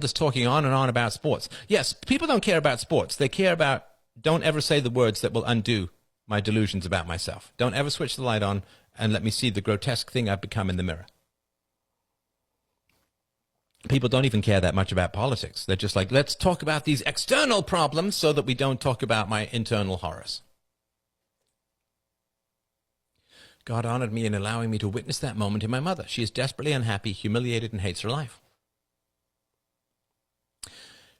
Just talking on and on about sports. Yes, people don't care about sports. They care about, don't ever say the words that will undo my delusions about myself. Don't ever switch the light on and let me see the grotesque thing I've become in the mirror. People don't even care that much about politics. They're just like, let's talk about these external problems so that we don't talk about my internal horrors. God honored me in allowing me to witness that moment in my mother. She is desperately unhappy, humiliated, and hates her life.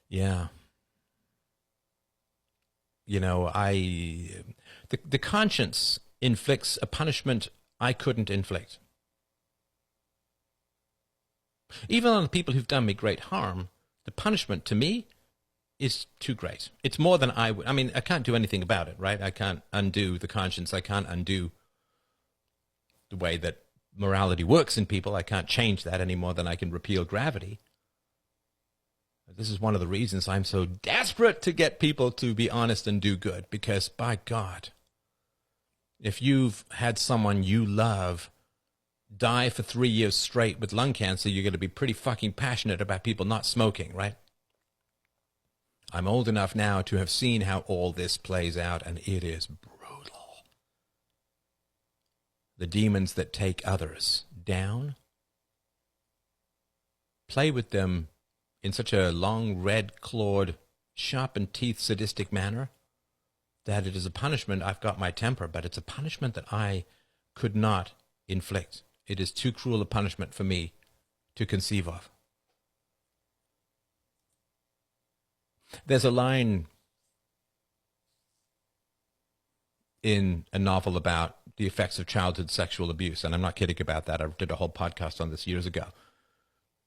Yeah. You know, the conscience inflicts a punishment I couldn't inflict. Even on the people who've done me great harm, the punishment to me is too great. It's more than I would. I mean, I can't do anything about it, right? I can't undo the conscience. I can't undo the way that morality works in people. I can't change that any more than I can repeal gravity. This is one of the reasons I'm so desperate to get people to be honest and do good, because by God, if you've had someone you love die for 3 years straight with lung cancer, you're going to be pretty fucking passionate about people not smoking, right? I'm old enough now to have seen how all this plays out, and it is brutal. The demons that take others down, play with them in such a long, red-clawed, sharpened teeth, sadistic manner that it is a punishment. I've got my temper, but it's a punishment that I could not inflict. It is too cruel a punishment for me to conceive of. There's a line in a novel about the effects of childhood sexual abuse, and I'm not kidding about that. I did a whole podcast on this years ago.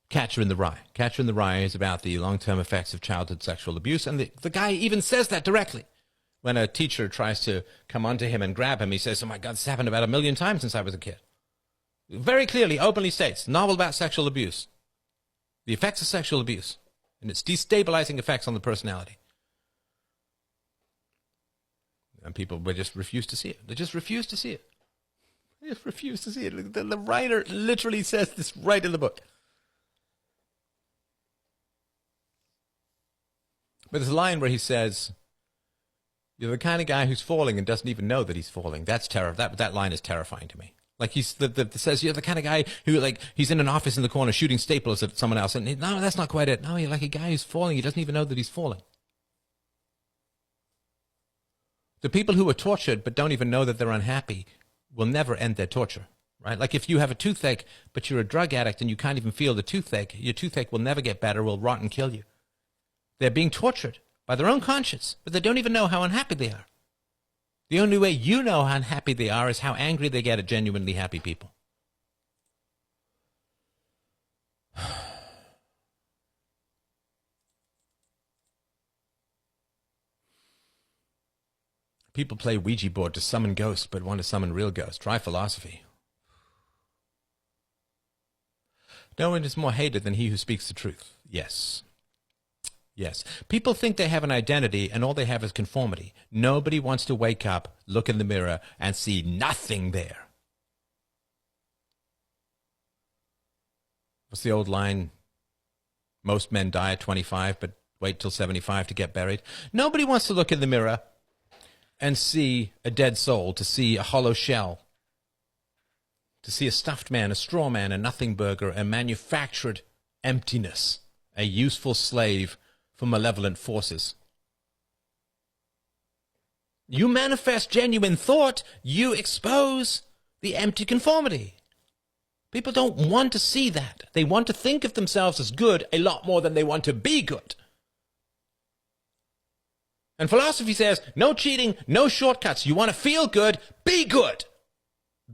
Catcher in the Rye. Catcher in the Rye is about the long-term effects of childhood sexual abuse, and the guy even says that directly. When a teacher tries to come onto him and grab him, he says, oh my God, this happened about 1 million times since I was a kid. Very clearly, openly states, novel about sexual abuse. The effects of sexual abuse and its destabilizing effects on the personality. And people would just refuse to see it. They just refuse to see it. They just refuse to see it. The writer literally says this right in the book. But there's a line where he says, you're the kind of guy who's falling and doesn't even know that he's falling. That's that line is terrifying to me. Like says you're the kind of guy who, like, he's in an office in the corner shooting staplers at someone else. And no, that's not quite it. No, you're like a guy who's falling. He doesn't even know that he's falling. The people who are tortured but don't even know that they're unhappy will never end their torture, right? Like if you have a toothache but you're a drug addict and you can't even feel the toothache, your toothache will never get better, will rot and kill you. They're being tortured by their own conscience, but they don't even know how unhappy they are. The only way you know how unhappy they are is how angry they get at genuinely happy people. People play Ouija board to summon ghosts, but want to summon real ghosts. Try philosophy. No one is more hated than he who speaks the truth. Yes. Yes. People think they have an identity and all they have is conformity. Nobody wants to wake up, look in the mirror, and see nothing there. What's the old line? Most men die at 25, but wait till 75 to get buried. Nobody wants to look in the mirror and see a dead soul, to see a hollow shell, to see a stuffed man, a straw man, a nothing burger, a manufactured emptiness, a useful slave for malevolent forces. You manifest genuine thought, you expose the empty conformity. People don't want to see that. They want to think of themselves as good a lot more than they want to be good. And philosophy says, no cheating, no shortcuts. You want to feel good, be good.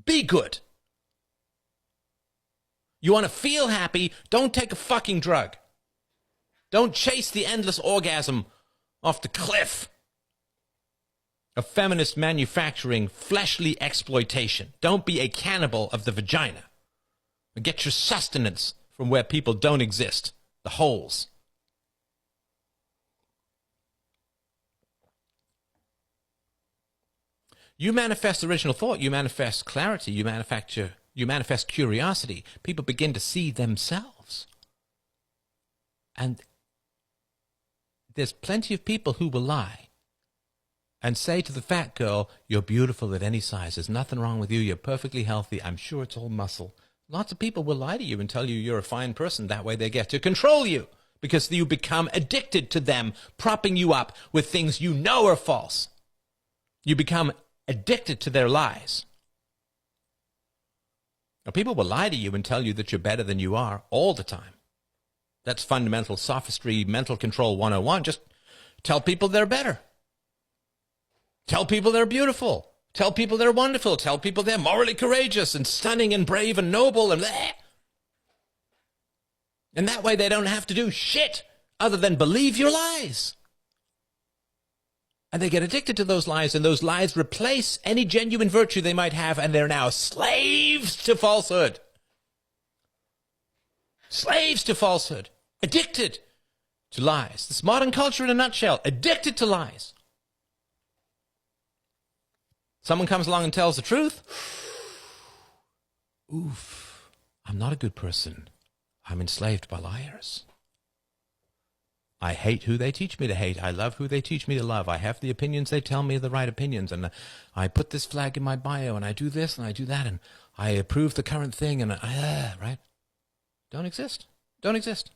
Be good. You want to feel happy, don't take a fucking drug. Don't chase the endless orgasm off the cliff of feminist manufacturing, fleshly exploitation. Don't be a cannibal of the vagina. Get your sustenance from where people don't exist, the holes. You manifest original thought, you manifest clarity, you manifest curiosity. People begin to see themselves. And there's plenty of people who will lie and say to the fat girl, you're beautiful at any size. There's nothing wrong with you. You're perfectly healthy. I'm sure it's all muscle. Lots of people will lie to you and tell you you're a fine person. That way they get to control you because you become addicted to them, propping you up with things you know are false. You become addicted to their lies. Now, people will lie to you and tell you that you're better than you are all the time. That's fundamental sophistry, mental control 101. Just tell people they're better. Tell people they're beautiful. Tell people they're wonderful. Tell people they're morally courageous and stunning and brave and noble and bleh. And that way they don't have to do shit other than believe your lies. And they get addicted to those lies, and those lies replace any genuine virtue they might have, and they're now slaves to falsehood. Slaves to falsehood. Addicted to lies. This modern culture in a nutshell. Addicted to lies. Someone comes along and tells the truth. Oof. I'm not a good person. I'm enslaved by liars. I hate who they teach me to hate. I love who they teach me to love. I have the opinions they tell me are the right opinions. And I put this flag in my bio, and I do this, and I do that, and I approve the current thing, and right? Don't exist. Don't exist.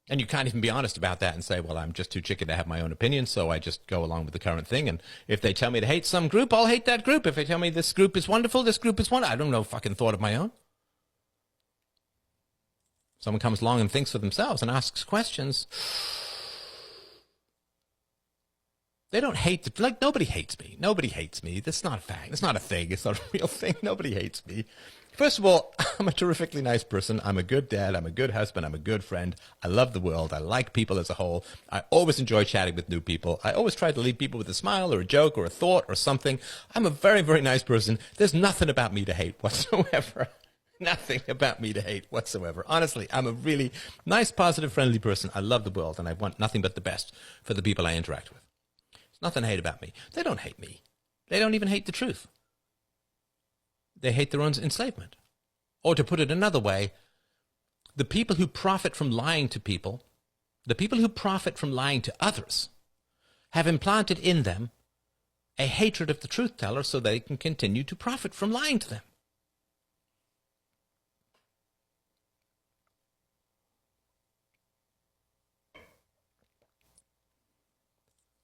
And you can't even be honest about that and say, well, I'm just too chicken to have my own opinion, so I just go along with the current thing. And if they tell me to hate some group, I'll hate that group. If they tell me this group is wonderful, this group is wonderful. I don't know fucking thought of my own. Someone comes along and thinks for themselves and asks questions. They don't hate, like, nobody hates me. Nobody hates me. That's not a fact. It's not a thing. It's not a real thing. Nobody hates me. First of all, I'm a terrifically nice person. I'm a good dad. I'm a good husband. I'm a good friend. I love the world. I like people as a whole. I always enjoy chatting with new people. I always try to leave people with a smile or a joke or a thought or something. I'm a very, very nice person. There's nothing about me to hate whatsoever. Nothing about me to hate whatsoever. Honestly, I'm a really nice, positive, friendly person. I love the world, and I want nothing but the best for the people I interact with. There's nothing to hate about me. They don't hate me. They don't even hate the truth. They hate their own enslavement. Or to put it another way, the people who profit from lying to people, the people who profit from lying to others, have implanted in them a hatred of the truth teller so they can continue to profit from lying to them.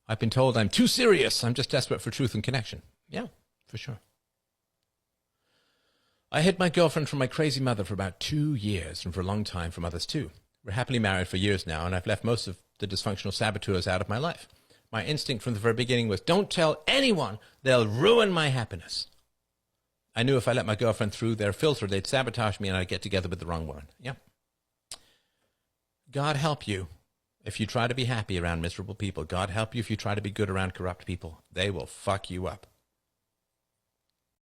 I've been told I'm too serious. I'm just desperate for truth and connection. Yeah, for sure. I hid my girlfriend from my crazy mother for about 2 years, and for a long time from others too. We're happily married for years now, and I've left most of the dysfunctional saboteurs out of my life. My instinct from the very beginning was, don't tell anyone, they'll ruin my happiness. I knew if I let my girlfriend through their filter, they'd sabotage me and I'd get together with the wrong woman. Yeah. God help you if you try to be happy around miserable people. God help you if you try to be good around corrupt people. They will fuck you up.